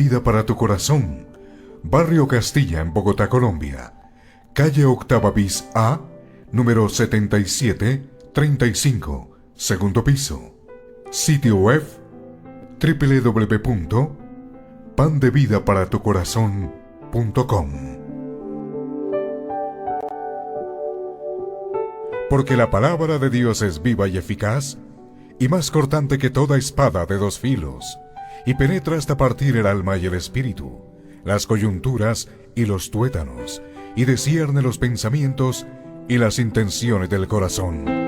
Vida para tu corazón. Barrio Castilla en Bogotá, Colombia. Calle Octava bis A, número 7735, segundo piso. Sitio web www.pandevidaparatucorazon.com. Porque la palabra de Dios es viva y eficaz, y más cortante que toda espada de dos filos, y penetra hasta partir el alma y el espíritu, las coyunturas y los tuétanos, y discierne los pensamientos y las intenciones del corazón.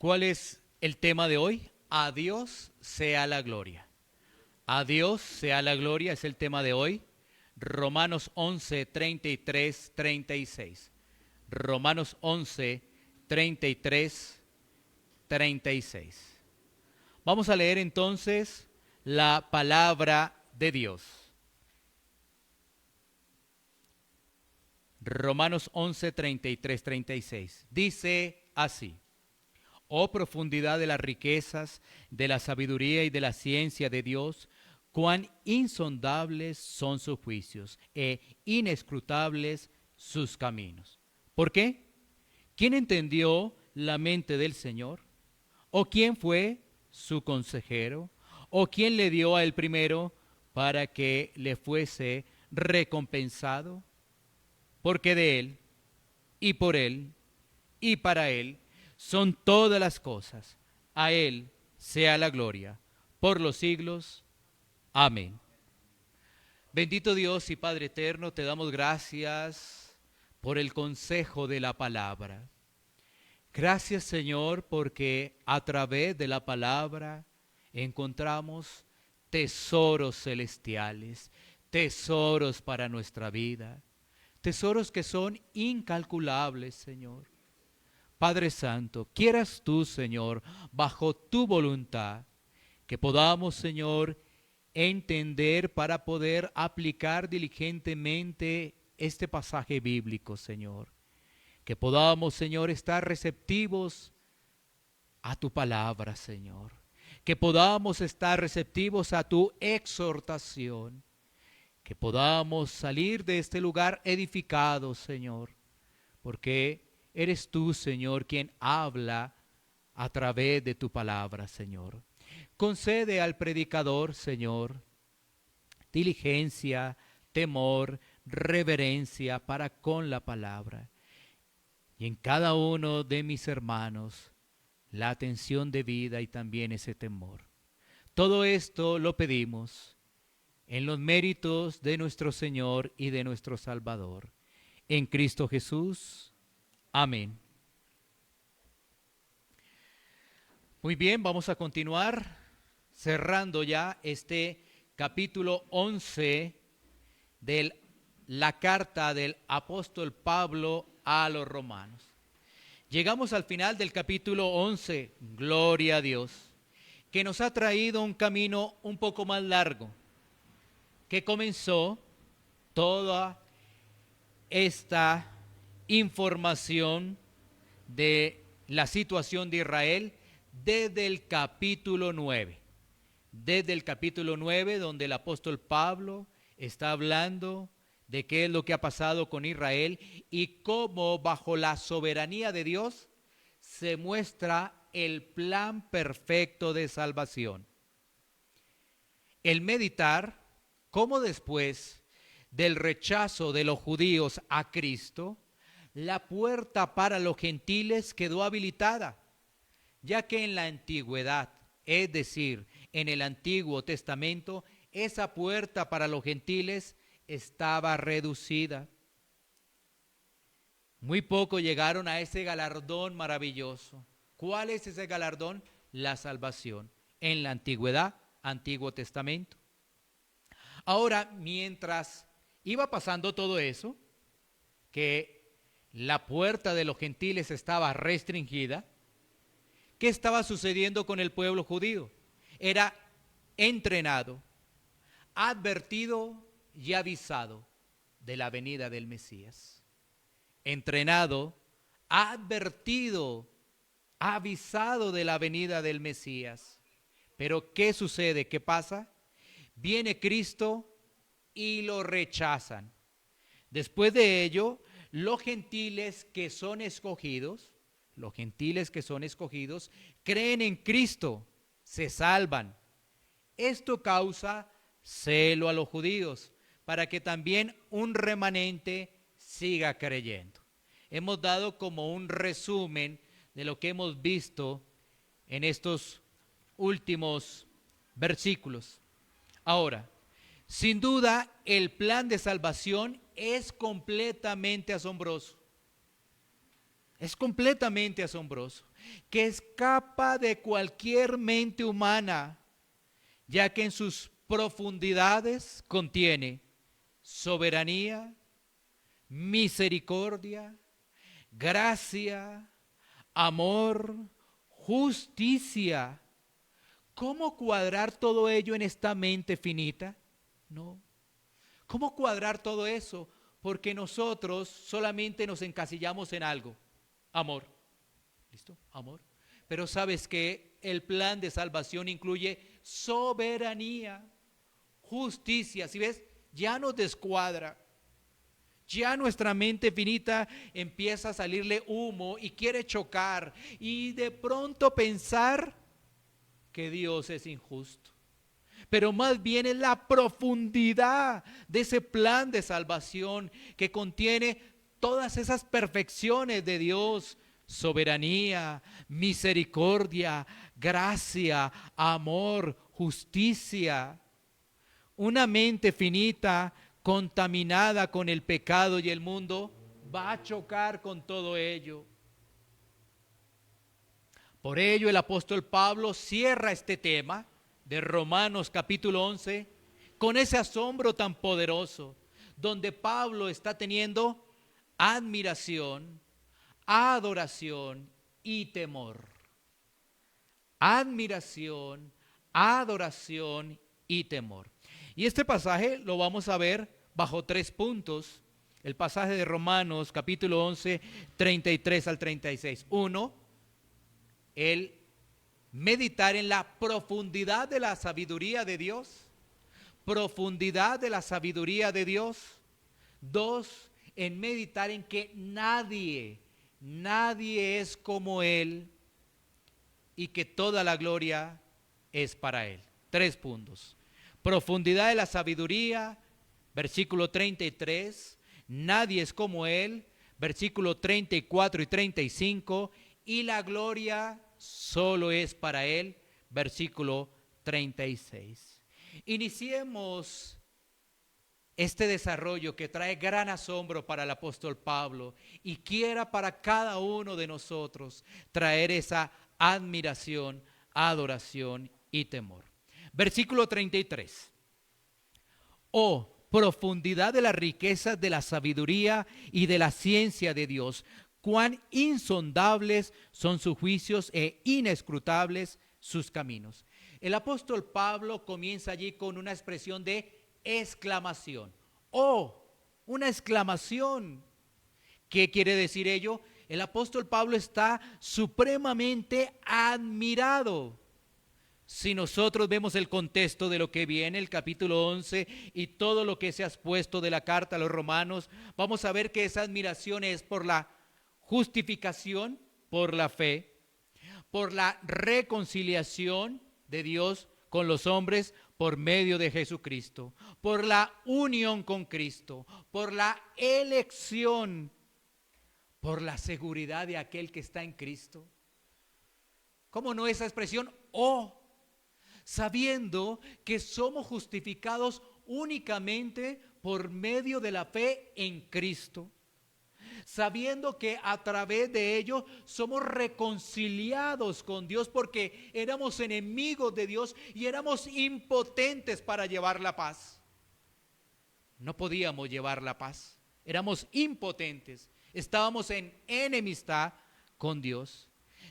¿Cuál es el tema de hoy? A Dios sea la gloria. A Dios sea la gloria es el tema de hoy. Romanos 11, 33, 36. Romanos 11, 33, 36. Vamos a leer entonces la palabra de Dios. Romanos 11, 33, 36. Dice así. Oh profundidad de las riquezas, de la sabiduría y de la ciencia de Dios, cuán insondables son sus juicios e inescrutables sus caminos. ¿Por qué? ¿Quién entendió la mente del Señor? ¿O quién fue su consejero? ¿O quién le dio a él primero para que le fuese recompensado? Porque de él, y por él, y para él, son todas las cosas. A Él sea la gloria por los siglos. Amén. Bendito Dios y Padre eterno, te damos gracias por el consejo de la palabra. Gracias, Señor, porque a través de la palabra encontramos tesoros celestiales, tesoros para nuestra vida, tesoros que son incalculables, Señor. Padre Santo, quieras tú, Señor, bajo tu voluntad, que podamos, Señor, entender para poder aplicar diligentemente este pasaje bíblico, Señor. Que podamos, Señor, estar receptivos a tu palabra, Señor. Que podamos estar receptivos a tu exhortación. Que podamos salir de este lugar edificados, Señor, porque eres tú, Señor, quien habla a través de tu palabra, Señor. Concede al predicador, Señor, diligencia, temor, reverencia para con la palabra. Y en cada uno de mis hermanos, la atención debida y también ese temor. Todo esto lo pedimos en los méritos de nuestro Señor y de nuestro Salvador. En Cristo Jesús. Amén. Muy bien, vamos a continuar cerrando ya este capítulo 11 de la carta del apóstol Pablo a los romanos. Llegamos al final del capítulo 11, gloria a Dios, que nos ha traído un camino un poco más largo, que comenzó toda esta información de la situación de Israel desde el capítulo 9. Desde el capítulo 9, donde el apóstol Pablo está hablando de qué es lo que ha pasado con Israel y cómo bajo la soberanía de Dios se muestra el plan perfecto de salvación. El meditar cómo después del rechazo de los judíos a Cristo, la puerta para los gentiles quedó habilitada, ya que en la antigüedad, es decir, en el Antiguo Testamento, esa puerta para los gentiles estaba reducida. Muy poco llegaron a ese galardón maravilloso. ¿Cuál es ese galardón? La salvación. En la antigüedad, Antiguo Testamento. Ahora, mientras iba pasando todo eso, que la puerta de los gentiles estaba restringida, ¿qué estaba sucediendo con el pueblo judío? Era entrenado, advertido y avisado de la venida del Mesías. Entrenado, advertido, avisado de la venida del Mesías. Pero ¿qué sucede? ¿Qué pasa? Viene Cristo y lo rechazan. Después de ello, los gentiles que son escogidos, creen en Cristo, se salvan. Esto causa celo a los judíos, para que también un remanente siga creyendo. Hemos dado como un resumen de lo que hemos visto en estos últimos versículos. Ahora, sin duda, el plan de salvación es completamente asombroso. Es completamente asombroso, que escapa de cualquier mente humana, ya que en sus profundidades contiene soberanía, misericordia, gracia, amor, justicia. ¿Cómo cuadrar todo ello en esta mente finita? No. ¿Cómo cuadrar todo eso? Porque nosotros solamente nos encasillamos en algo. Amor. ¿Listo? Amor. Pero sabes que el plan de salvación incluye soberanía, justicia. ¿Sí ves? Ya nos descuadra. Ya nuestra mente finita empieza a salirle humo y quiere chocar y de pronto pensar que Dios es injusto. Pero más bien es la profundidad de ese plan de salvación que contiene todas esas perfecciones de Dios: soberanía, misericordia, gracia, amor, justicia. Una mente finita, contaminada con el pecado y el mundo, va a chocar con todo ello. Por ello el apóstol Pablo cierra este tema de Romanos capítulo 11 con ese asombro tan poderoso, donde Pablo está teniendo admiración, adoración y temor. Admiración, adoración y temor. Y este pasaje lo vamos a ver bajo 3 puntos. El pasaje de Romanos capítulo 11, 33 al 36. 1, el meditar en la profundidad de la sabiduría de Dios. Profundidad de la sabiduría de Dios. 2, en meditar en que nadie es como Él y que toda la gloria es para Él. 3 puntos. Profundidad de la sabiduría, versículo 33. Nadie es como Él, versículo 34 y 35. Y la gloria solo es para Él, versículo 36. Iniciemos este desarrollo que trae gran asombro para el apóstol Pablo y quiera para cada uno de nosotros traer esa admiración, adoración y temor. Versículo 33. Oh, profundidad de las riquezas de la sabiduría y de la ciencia de Dios, cuán insondables son sus juicios e inescrutables sus caminos. El apóstol Pablo comienza allí con una expresión de exclamación. Oh, una exclamación. ¿Qué quiere decir ello? El apóstol Pablo está supremamente admirado. Si nosotros vemos el contexto de lo que viene, el capítulo 11 y todo lo que se ha expuesto de la carta a los romanos, vamos a ver que esa admiración es por la justificación, por la fe, por la reconciliación de Dios con los hombres por medio de Jesucristo, por la unión con Cristo, por la elección, por la seguridad de aquel que está en Cristo. ¿Cómo no esa expresión? Oh, sabiendo que somos justificados únicamente por medio de la fe en Cristo, sabiendo que a través de ello somos reconciliados con Dios porque éramos enemigos de Dios y éramos impotentes para llevar la paz. No podíamos llevar la paz, éramos impotentes. Estábamos en enemistad con Dios,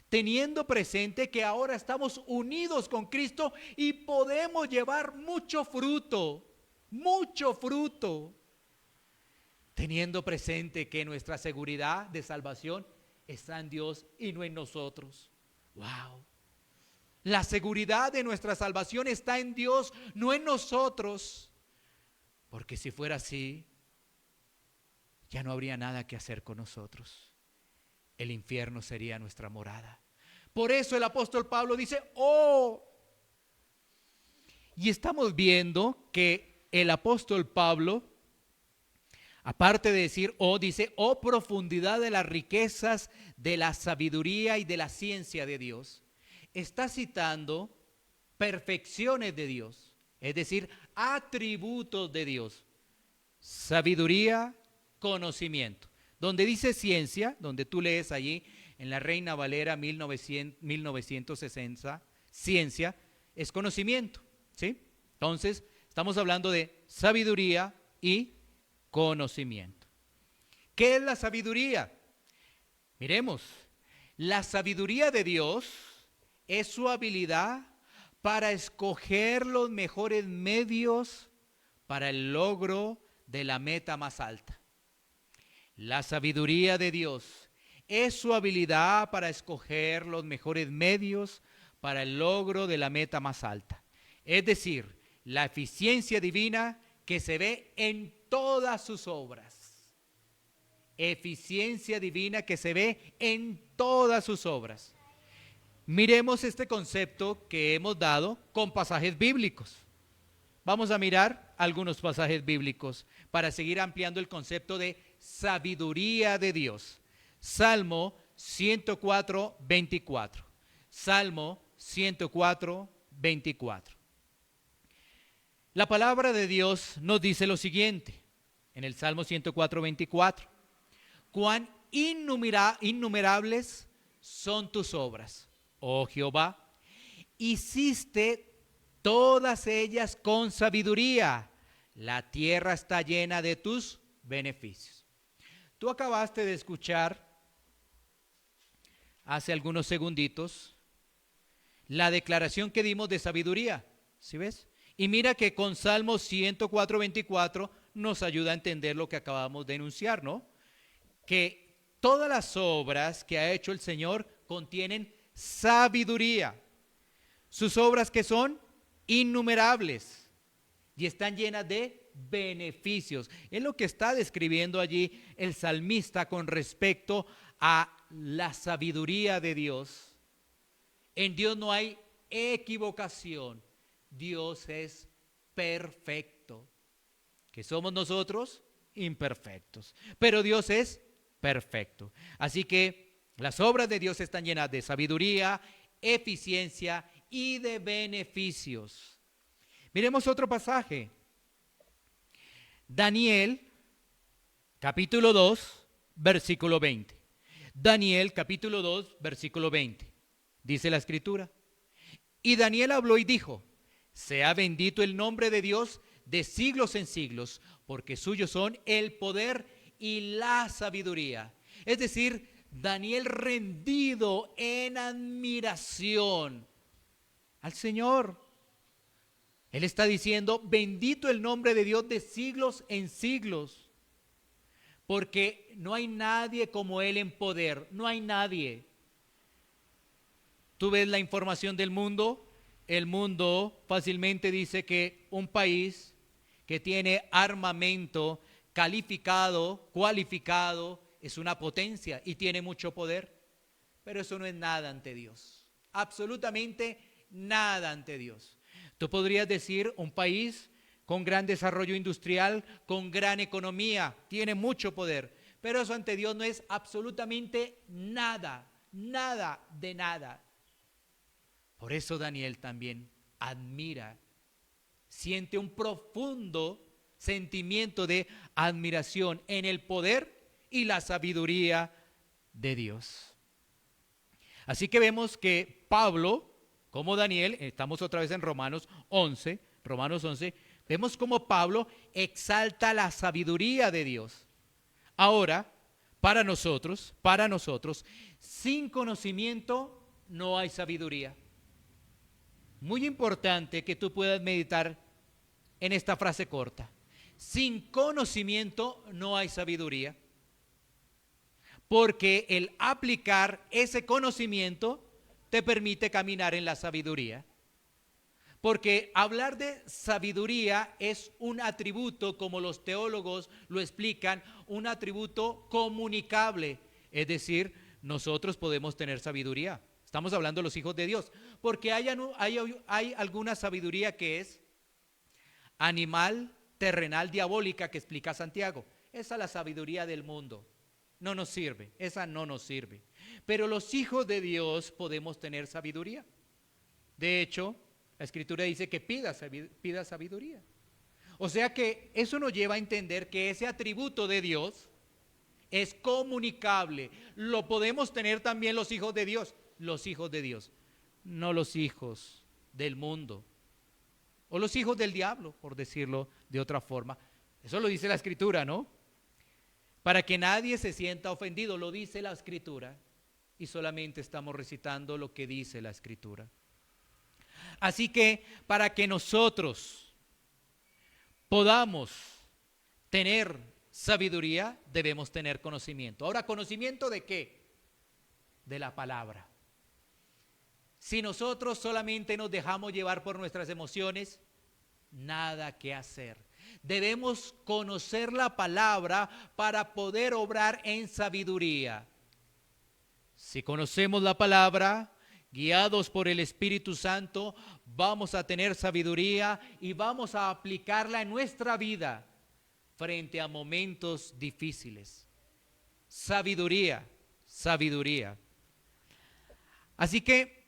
teniendo presente que ahora estamos unidos con Cristo y podemos llevar mucho fruto, teniendo presente que nuestra seguridad de salvación está en Dios y no en nosotros. ¡Wow! La seguridad de nuestra salvación está en Dios, no en nosotros. Porque si fuera así, ya no habría nada que hacer con nosotros. El infierno sería nuestra morada. Por eso el apóstol Pablo dice, ¡oh! Y estamos viendo que el apóstol Pablo, aparte de decir, oh, dice, oh, profundidad de las riquezas, de la sabiduría y de la ciencia de Dios. Está citando perfecciones de Dios, es decir, atributos de Dios. Sabiduría, conocimiento. Donde dice ciencia, donde tú lees allí en la Reina Valera 1960, ciencia es conocimiento, ¿sí? Entonces, estamos hablando de sabiduría y conocimiento. ¿Qué es la sabiduría? Miremos, la sabiduría de Dios es su habilidad para escoger los mejores medios para el logro de la meta más alta. La sabiduría de Dios es su habilidad para escoger los mejores medios para el logro de la meta más alta. Es decir, la eficiencia divina que se ve en todas sus obras. Eficiencia divina que se ve en todas sus obras. Miremos este concepto que hemos dado con pasajes bíblicos. Vamos a mirar algunos pasajes bíblicos para seguir ampliando el concepto de sabiduría de Dios. Salmo 104, 24. Salmo 104, 24. La palabra de Dios nos dice lo siguiente en el Salmo 104, 24. Cuán innumerables son tus obras, oh Jehová, hiciste todas ellas con sabiduría. La tierra está llena de tus beneficios. Tú acabaste de escuchar hace algunos segunditos la declaración que dimos de sabiduría, ¿sí ves? Y mira que con Salmo 104, 24 nos ayuda a entender lo que acabamos de enunciar, ¿no? Que todas las obras que ha hecho el Señor contienen sabiduría. Sus obras que son innumerables y están llenas de beneficios. Es lo que está describiendo allí el salmista con respecto a la sabiduría de Dios. En Dios no hay equivocación. Dios es perfecto. ¿Qué somos nosotros? Imperfectos. Pero Dios es perfecto. Así que las obras de Dios están llenas de sabiduría, eficiencia y de beneficios. Miremos otro pasaje. Daniel, capítulo 2, versículo 20. Daniel, capítulo 2, versículo 20. Dice la Escritura. Y Daniel habló y dijo, sea bendito el nombre de Dios de siglos en siglos, porque suyos son el poder y la sabiduría. Es decir, Daniel rendido en admiración al Señor. Él está diciendo, bendito el nombre de Dios de siglos en siglos, porque no hay nadie como Él en poder, no hay nadie. Tú ves la información del mundo, el mundo fácilmente dice que un país que tiene armamento calificado, cualificado, es una potencia y tiene mucho poder, pero eso no es nada ante Dios, absolutamente nada ante Dios. Tú podrías decir un país con gran desarrollo industrial, con gran economía, tiene mucho poder, pero eso ante Dios no es absolutamente nada, nada de nada. Por eso Daniel también admira, siente un profundo sentimiento de admiración en el poder y la sabiduría de Dios. Así que vemos que Pablo, como Daniel, estamos otra vez en Romanos 11, vemos como Pablo exalta la sabiduría de Dios. Ahora, para nosotros, sin conocimiento no hay sabiduría. Muy importante que tú puedas meditar en esta frase corta. Sin conocimiento no hay sabiduría. Porque el aplicar ese conocimiento te permite caminar en la sabiduría. Porque hablar de sabiduría es un atributo, como los teólogos lo explican, un atributo comunicable. Es decir, nosotros podemos tener sabiduría. Estamos hablando de los hijos de Dios. Porque hay alguna sabiduría que es animal, terrenal, diabólica, que explica Santiago. Esa es la sabiduría del mundo. No nos sirve, esa no nos sirve. Pero los hijos de Dios podemos tener sabiduría. De hecho, la Escritura dice que pida sabiduría. O sea que eso nos lleva a entender que ese atributo de Dios es comunicable. Lo podemos tener también los hijos de Dios. Los hijos de Dios, no los hijos del mundo. O los hijos del diablo, por decirlo de otra forma. Eso lo dice la Escritura, ¿no? Para que nadie se sienta ofendido, lo dice la Escritura. Y solamente estamos recitando lo que dice la Escritura. Así que para que nosotros podamos tener sabiduría, debemos tener conocimiento. Ahora, ¿conocimiento de qué? De la palabra. Si nosotros solamente nos dejamos llevar por nuestras emociones, nada que hacer. Debemos conocer la palabra para poder obrar en sabiduría. Si conocemos la palabra, guiados por el Espíritu Santo, vamos a tener sabiduría y vamos a aplicarla en nuestra vida frente a momentos difíciles. Sabiduría, sabiduría. Así que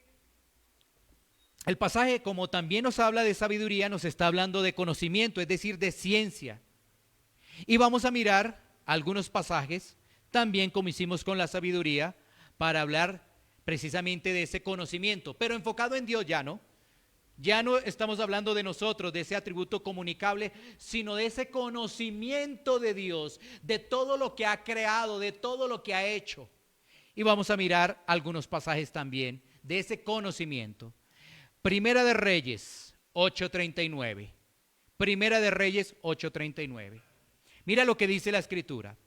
el pasaje, como también nos habla de sabiduría, nos está hablando de conocimiento, es decir, de ciencia. Y vamos a mirar algunos pasajes, también como hicimos con la sabiduría, para hablar precisamente de ese conocimiento, pero enfocado en Dios ya, ¿no? Ya no estamos hablando de nosotros, de ese atributo comunicable, sino de ese conocimiento de Dios, de todo lo que ha creado, de todo lo que ha hecho. Y vamos a mirar algunos pasajes también de ese conocimiento. Primera de Reyes 8:39. Primera de Reyes 8:39. Mira lo que dice la Escritura.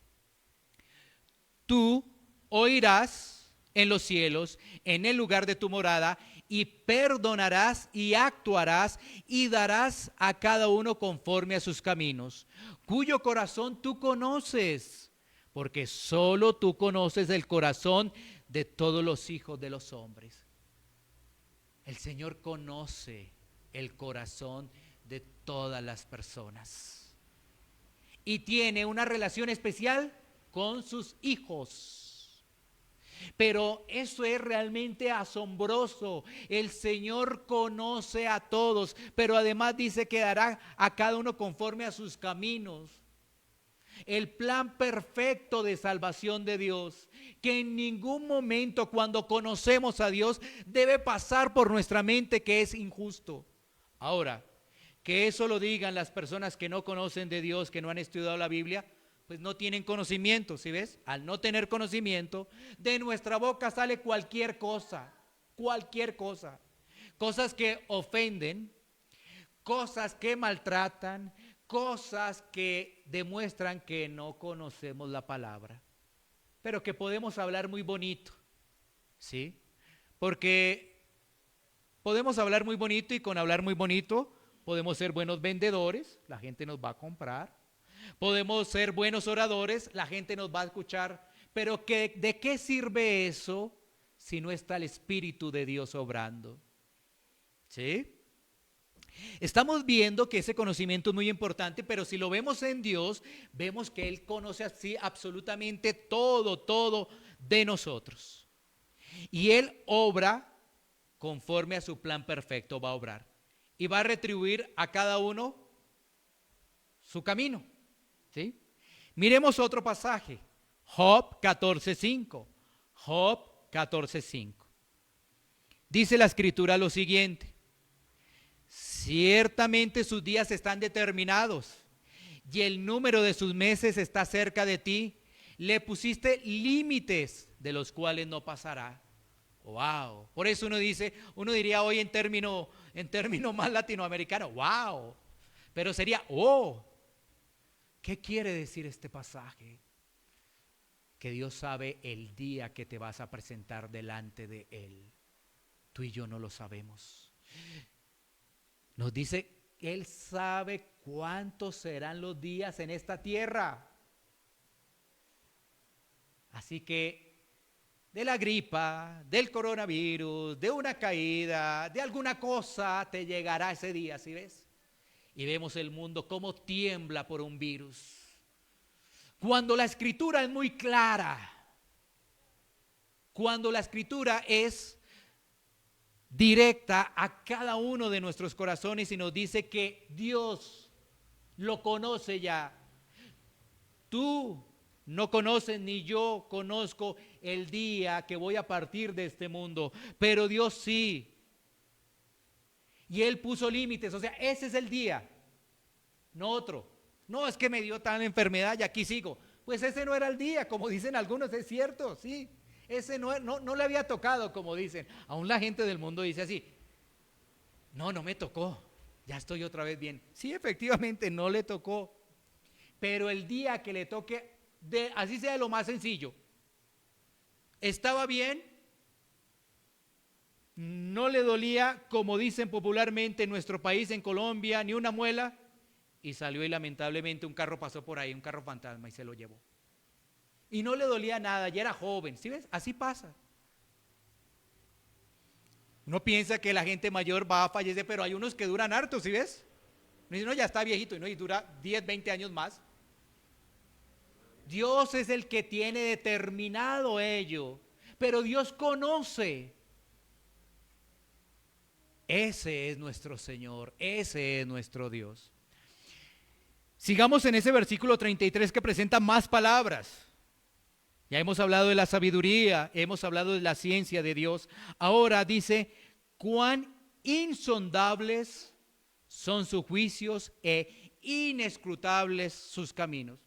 Tú oirás en los cielos, en el lugar de tu morada, y perdonarás y actuarás y darás a cada uno conforme a sus caminos, cuyo corazón tú conoces, porque solo tú conoces el corazón de todos los hijos de los hombres. El Señor conoce el corazón de todas las personas y tiene una relación especial con sus hijos. Pero eso es realmente asombroso. El Señor conoce a todos, pero además dice que dará a cada uno conforme a sus caminos. El plan perfecto de salvación de Dios, que en ningún momento cuando conocemos a Dios debe pasar por nuestra mente que es injusto. Ahora, que eso lo digan las personas que no conocen de Dios, que no han estudiado la Biblia, pues no tienen conocimiento, ¿sí ves? Al no tener conocimiento, de nuestra boca sale cualquier cosa, cosas que ofenden, cosas que maltratan, cosas que demuestran que no conocemos la palabra, pero que podemos hablar muy bonito, ¿sí? Porque podemos hablar muy bonito y con hablar muy bonito podemos ser buenos vendedores, la gente nos va a comprar. Podemos ser buenos oradores, la gente nos va a escuchar, pero ¿de qué sirve eso si no está el Espíritu de Dios obrando? ¿Sí? Estamos viendo que ese conocimiento es muy importante, pero si lo vemos en Dios, vemos que Él conoce así absolutamente todo de nosotros. Y Él obra conforme a su plan perfecto, va a obrar. Y va a retribuir a cada uno su camino. ¿Sí? Miremos otro pasaje, Job 14:5. Job 14:5. Dice la Escritura lo siguiente: ciertamente sus días están determinados y el número de sus meses está cerca de ti. Le pusiste límites de los cuales no pasará. Wow. Por eso uno diría hoy en término más latinoamericano, wow. Pero sería, oh. ¿Qué quiere decir este pasaje? Que Dios sabe el día que te vas a presentar delante de Él. Tú y yo no lo sabemos. Nos dice, Él sabe cuántos serán los días en esta tierra. Así que de la gripa, del coronavirus, de una caída, de alguna cosa, te llegará ese día, ¿sí ves? Y vemos el mundo cómo tiembla por un virus. Cuando la escritura es muy clara, cuando la escritura es directa a cada uno de nuestros corazones y nos dice que Dios lo conoce ya. Tú no conoces ni yo conozco el día que voy a partir de este mundo, pero Dios sí. Y Él puso límites, o sea, ese es el día, no otro. No, es que me dio tal enfermedad y aquí sigo. Pues ese no era el día, como dicen algunos, es cierto, sí. Ese no le había tocado, como dicen. Aún la gente del mundo dice así, no me tocó, ya estoy otra vez bien. Sí, efectivamente, no le tocó. Pero el día que le toque, así sea lo más sencillo, estaba bien, no le dolía, como dicen popularmente en nuestro país, en Colombia, ni una muela, y salió y lamentablemente un carro pasó por ahí, un carro fantasma, y se lo llevó. Y no le dolía nada, ya era joven, ¿sí ves? Así pasa. Uno piensa que la gente mayor va a fallecer, pero hay unos que duran harto, ¿sí ves? Uno dice, no, ya está viejito, y dura 10, 20 años más. Dios es el que tiene determinado ello, pero Dios conoce. Ese es nuestro Señor, ese es nuestro Dios. Sigamos en ese versículo 33 que presenta más palabras. Ya hemos hablado de la sabiduría, hemos hablado de la ciencia de Dios. Ahora dice, cuán insondables son sus juicios e inescrutables sus caminos.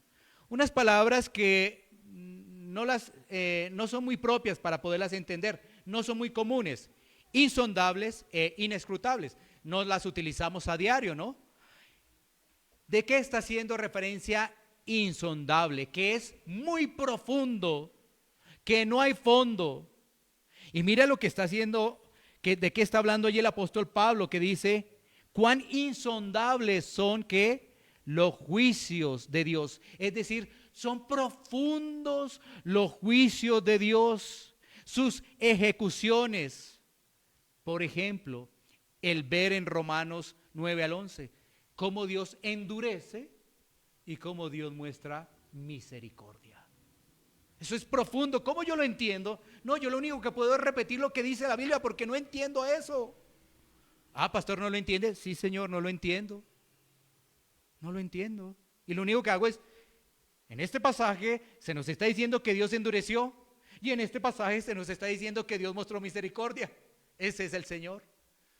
Unas palabras que no son muy propias para poderlas entender, no son muy comunes. Insondables e inescrutables. No las utilizamos a diario, ¿no? ¿De qué está haciendo referencia insondable? Que es muy profundo, que no hay fondo. Y mira lo que está haciendo, de qué está hablando allí el apóstol Pablo, que dice, cuán insondables son que los juicios de Dios. Es decir, son profundos los juicios de Dios, sus ejecuciones. Por ejemplo, el ver en Romanos 9 al 11, cómo Dios endurece y cómo Dios muestra misericordia. Eso es profundo. ¿Cómo yo lo entiendo? No, yo lo único que puedo es repetir lo que dice la Biblia porque no entiendo eso. Ah, pastor, ¿no lo entiende? Sí, Señor, no lo entiendo. No lo entiendo. Y lo único que hago es, en este pasaje se nos está diciendo que Dios endureció y en este pasaje se nos está diciendo que Dios mostró misericordia. Ese es el Señor.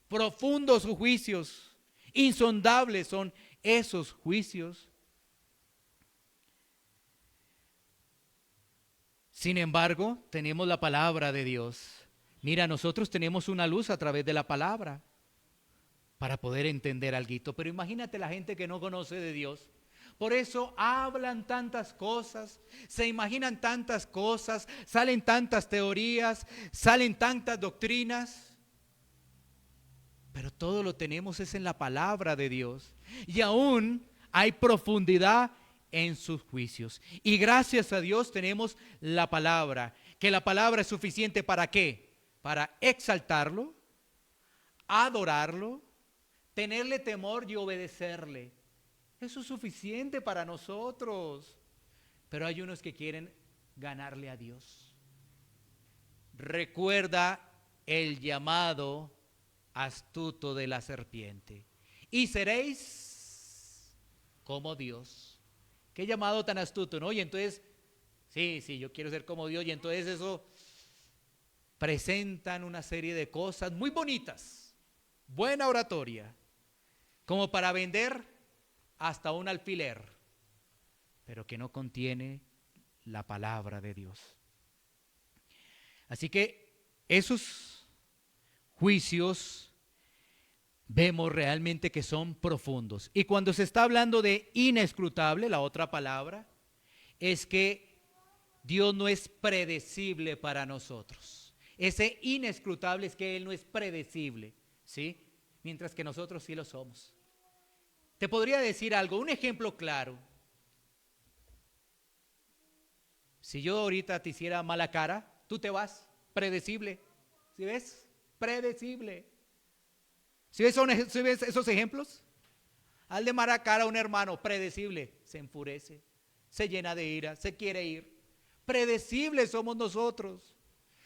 Profundos sus juicios, insondables son esos juicios. Sin embargo, tenemos la palabra de Dios. Mira, nosotros tenemos una luz a través de la palabra para poder entender algo. Pero imagínate la gente que no conoce de Dios. Por eso hablan tantas cosas, se imaginan tantas cosas, salen tantas teorías, salen tantas doctrinas. Pero todo lo tenemos es en la palabra de Dios. Y aún hay profundidad en sus juicios. Y gracias a Dios tenemos la palabra. Que la palabra es suficiente ¿para qué? Para exaltarlo, adorarlo, tenerle temor y obedecerle. Eso es suficiente para nosotros. Pero hay unos que quieren ganarle a Dios. Recuerda el llamado astuto de la serpiente. Y seréis como Dios. Qué llamado tan astuto, ¿no? Y entonces, sí, yo quiero ser como Dios. Y entonces eso presentan una serie de cosas muy bonitas. Buena oratoria. Como para vender hasta un alfiler. Pero que no contiene la palabra de Dios. Así que esos juicios vemos realmente que son profundos. Y cuando se está hablando de inescrutable, la otra palabra, es que Dios no es predecible para nosotros. Ese inescrutable es que Él no es predecible, ¿sí? Mientras que nosotros sí lo somos. Te podría decir algo, un ejemplo claro. Si yo ahorita te hiciera mala cara, tú te vas, predecible. ¿Sí ves? Predecible. ¿Sí ves esos ejemplos? Al de mala cara a un hermano, predecible, se enfurece, se llena de ira, se quiere ir. Predecibles somos nosotros.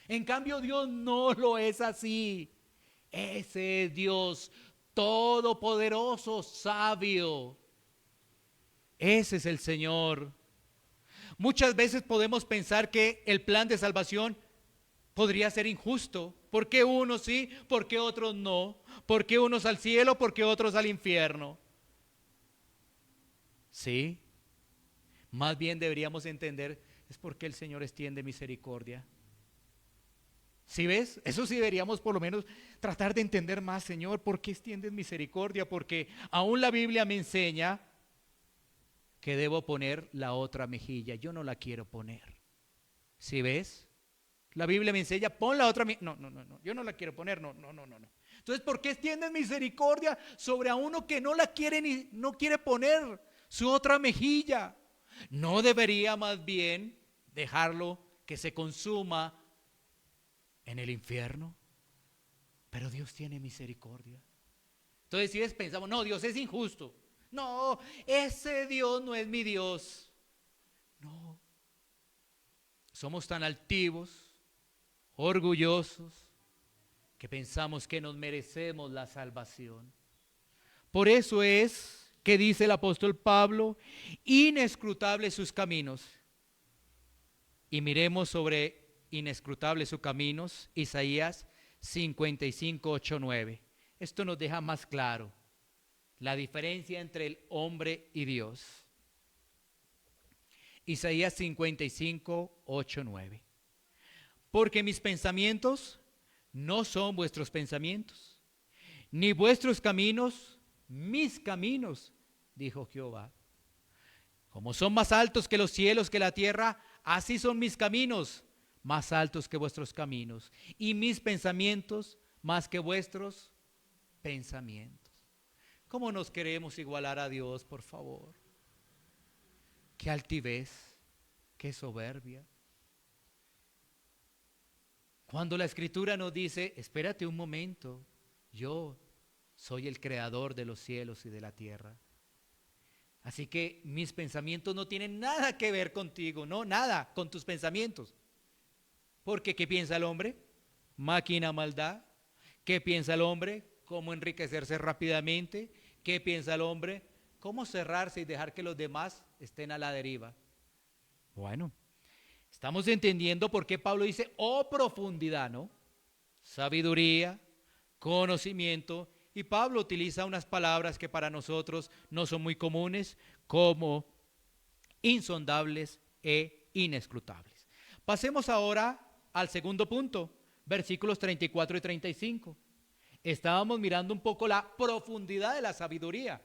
En cambio, Dios no lo es así. Ese es Dios todopoderoso, sabio. Ese es el Señor. Muchas veces podemos pensar que el plan de salvación podría ser injusto. ¿Por qué unos sí? ¿Por qué otros no? ¿Por qué unos al cielo? ¿Por qué otros al infierno? Sí. Más bien deberíamos entender, es porque el Señor extiende misericordia. ¿Sí ves? Eso sí deberíamos por lo menos tratar de entender más, Señor, ¿por qué extiendes misericordia? Porque aún la Biblia me enseña que debo poner la otra mejilla. Yo no la quiero poner. ¿Sí ves? La Biblia me enseña, pon la otra mejilla. No, yo no la quiero poner, no. Entonces, ¿por qué extiendes misericordia sobre a uno que no la quiere ni no quiere poner su otra mejilla? ¿No debería más bien dejarlo que se consuma en el infierno? Pero Dios tiene misericordia. Entonces, si pensamos, no, Dios es injusto. No, ese Dios no es mi Dios. No. Somos tan altivos, orgullosos, que pensamos que nos merecemos la salvación. Por eso es que dice el apóstol Pablo, inescrutables sus caminos. Y miremos sobre inescrutables sus caminos, Isaías 55, 8, 9. Esto nos deja más claro la diferencia entre el hombre y Dios. Isaías 55, 8, 9. Porque mis pensamientos no son vuestros pensamientos, ni vuestros caminos mis caminos, dijo Jehová. Como son más altos que los cielos, que la tierra, así son mis caminos, más altos que vuestros caminos, y mis pensamientos más que vuestros pensamientos. ¿Cómo nos queremos igualar a Dios, por favor? Qué altivez, qué soberbia. Cuando la Escritura nos dice, espérate un momento, yo soy el creador de los cielos y de la tierra. Así que mis pensamientos no tienen nada que ver contigo, no, nada con tus pensamientos. Porque ¿qué piensa el hombre? Máquina maldad. ¿Qué piensa el hombre? ¿Cómo enriquecerse rápidamente? ¿Qué piensa el hombre? ¿Cómo cerrarse y dejar que los demás estén a la deriva? Bueno, estamos entendiendo por qué Pablo dice, oh profundidad, ¿no? Sabiduría, conocimiento. Y Pablo utiliza unas palabras que para nosotros no son muy comunes, como insondables e inescrutables. Pasemos ahora al segundo punto, versículos 34 y 35. Estábamos mirando un poco la profundidad de la sabiduría,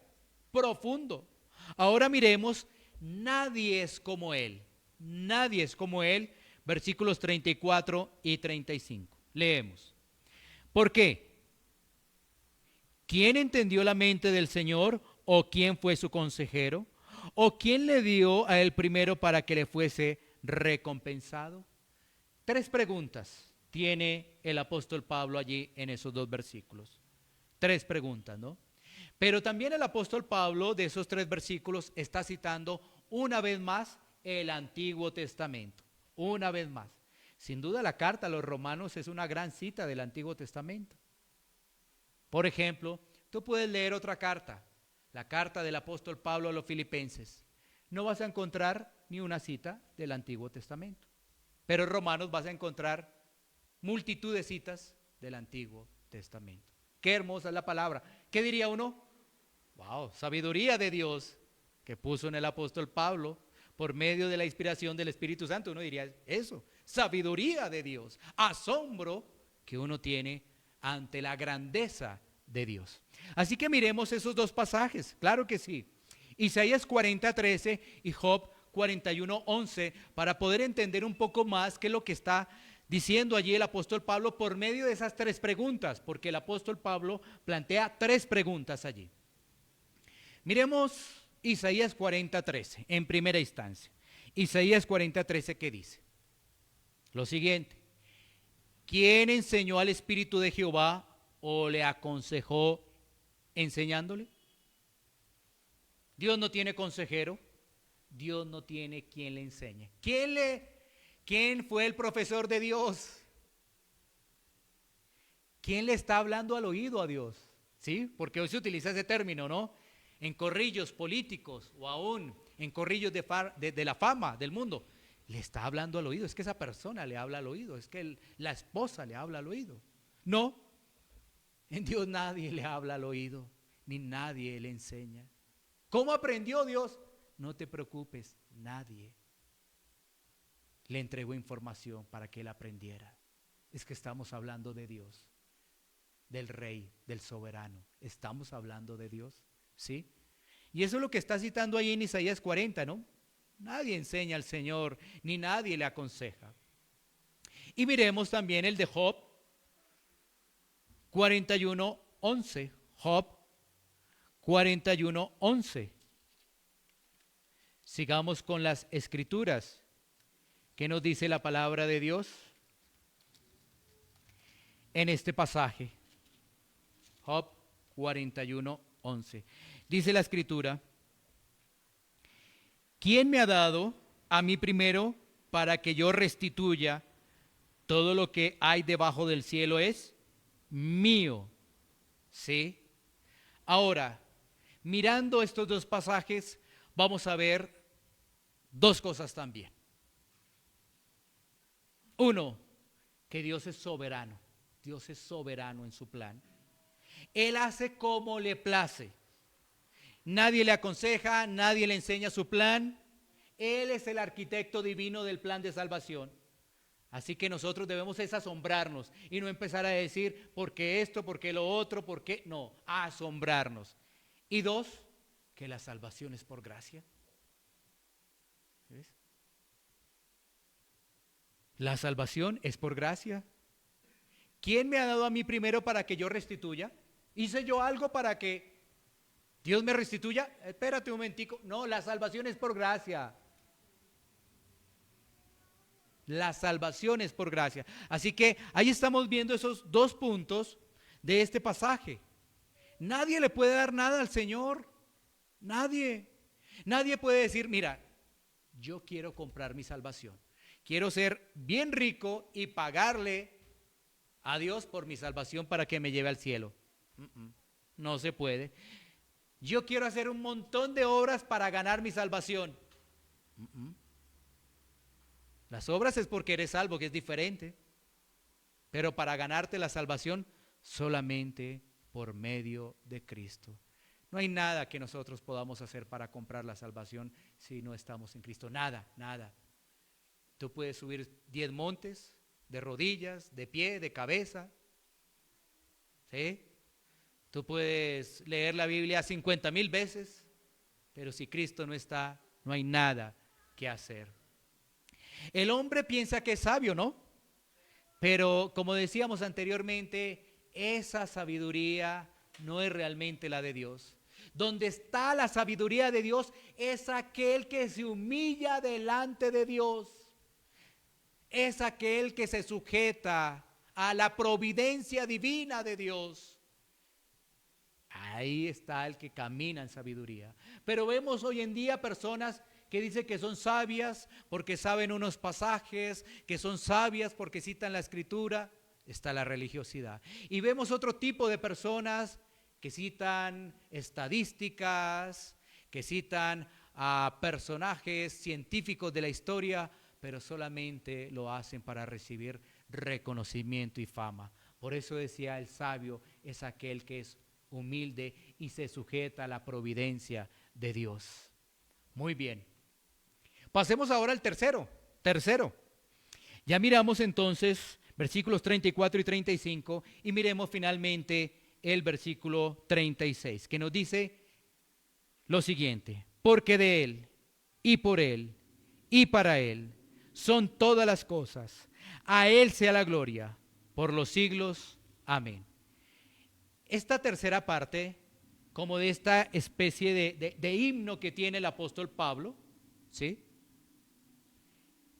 profundo. Ahora miremos, nadie es como Él, nadie es como Él, versículos 34 y 35. Leemos. ¿Por qué? ¿Quién entendió la mente del Señor? ¿O quién fue su consejero? ¿O quién le dio a él primero para que le fuese recompensado? Tres preguntas tiene el apóstol Pablo allí en esos dos versículos. Tres preguntas, ¿no? Pero también el apóstol Pablo de esos tres versículos está citando una vez más el Antiguo Testamento. Una vez más. Sin duda la carta a los romanos es una gran cita del Antiguo Testamento. Por ejemplo, tú puedes leer otra carta, la carta del apóstol Pablo a los filipenses. No vas a encontrar ni una cita del Antiguo Testamento. Pero en Romanos vas a encontrar multitud de citas del Antiguo Testamento. Qué hermosa es la palabra. ¿Qué diría uno? Wow, sabiduría de Dios que puso en el apóstol Pablo. por medio de la inspiración del Espíritu Santo. Uno diría eso, sabiduría de Dios, asombro que uno tiene ante la grandeza de Dios. Así que miremos esos dos pasajes, claro que sí. Isaías 40:13 y Job 41:11, para poder entender un poco más qué es lo que está diciendo allí el apóstol Pablo por medio de esas tres preguntas, porque el apóstol Pablo plantea tres preguntas allí. Miremos Isaías 40:13 en primera instancia. Isaías 40:13, ¿qué dice? Lo siguiente: ¿quién enseñó al Espíritu de Jehová o le aconsejó enseñándole? Dios no tiene consejero, Dios no tiene quien le enseñe. ¿Quién fue el profesor de Dios? ¿Quién le está hablando al oído a Dios? ¿Sí? Porque hoy se utiliza ese término, ¿no? En corrillos políticos o aún en corrillos de la fama del mundo. Le está hablando al oído, es que esa persona le habla al oído, es que la esposa le habla al oído. No, en Dios nadie le habla al oído, ni nadie le enseña. ¿Cómo aprendió Dios? No te preocupes, nadie le entregó información para que él aprendiera. Es que estamos hablando de Dios, del Rey, del soberano. Estamos hablando de Dios, ¿sí? Y eso es lo que está citando ahí en Isaías 40, ¿no? Nadie enseña al Señor, ni nadie le aconseja. Y miremos también el de Job 41:11. Job 41:11. Sigamos con las escrituras. ¿Qué nos dice la palabra de Dios en este pasaje? Job 41:11. Dice la escritura: ¿quién me ha dado a mí primero para que yo restituya todo lo que hay debajo del cielo? Es mío. ¿Sí? Ahora, mirando estos dos pasajes, vamos a ver dos cosas también. Uno, que Dios es soberano. Dios es soberano en su plan. Él hace como le place. Nadie le aconseja, nadie le enseña su plan. Él es el arquitecto divino del plan de salvación. Así que nosotros debemos es asombrarnos y no empezar a decir por qué esto, por qué lo otro, por qué. No, asombrarnos. Y dos, que la salvación es por gracia. ¿Ves? La salvación es por gracia. ¿Quién me ha dado a mí primero para que yo restituya? ¿Hice yo algo para que Dios me restituya? Espérate un momentico. No, la salvación es por gracia. La salvación es por gracia. Así que ahí estamos viendo esos dos puntos de este pasaje. Nadie le puede dar nada al Señor. Nadie. Nadie puede decir, mira, yo quiero comprar mi salvación. Quiero ser bien rico y pagarle a Dios por mi salvación para que me lleve al cielo. No se puede. Yo quiero hacer un montón de obras para ganar mi salvación. Las obras es porque eres salvo, que es diferente. Pero para ganarte la salvación solamente por medio de Cristo. No hay nada que nosotros podamos hacer para comprar la salvación si no estamos en Cristo. Nada, nada. Tú puedes subir 10 montes de rodillas, de pie, de cabeza. ¿Sí? Tú puedes leer la Biblia 50,000 veces, pero si Cristo no está, no hay nada que hacer. El hombre piensa que es sabio, ¿no? Pero como decíamos anteriormente, esa sabiduría no es realmente la de Dios. Donde está la sabiduría de Dios es aquel que se humilla delante de Dios. Es aquel que se sujeta a la providencia divina de Dios. Ahí está el que camina en sabiduría. Pero vemos hoy en día personas que dicen que son sabias porque saben unos pasajes, que son sabias porque citan la escritura. Está la religiosidad. Y vemos otro tipo de personas que citan estadísticas, que citan a personajes científicos de la historia, pero solamente lo hacen para recibir reconocimiento y fama. Por eso decía, el sabio es aquel que es humilde y se sujeta a la providencia de Dios. Muy bien. Pasemos ahora al tercero. Tercero. Ya miramos entonces versículos 34 y 35 y miremos finalmente el versículo 36, que nos dice lo siguiente: porque de Él y por Él y para Él son todas las cosas. A Él sea la gloria por los siglos. Amén. Esta tercera parte, como de esta especie de himno que tiene el apóstol Pablo, ¿sí?,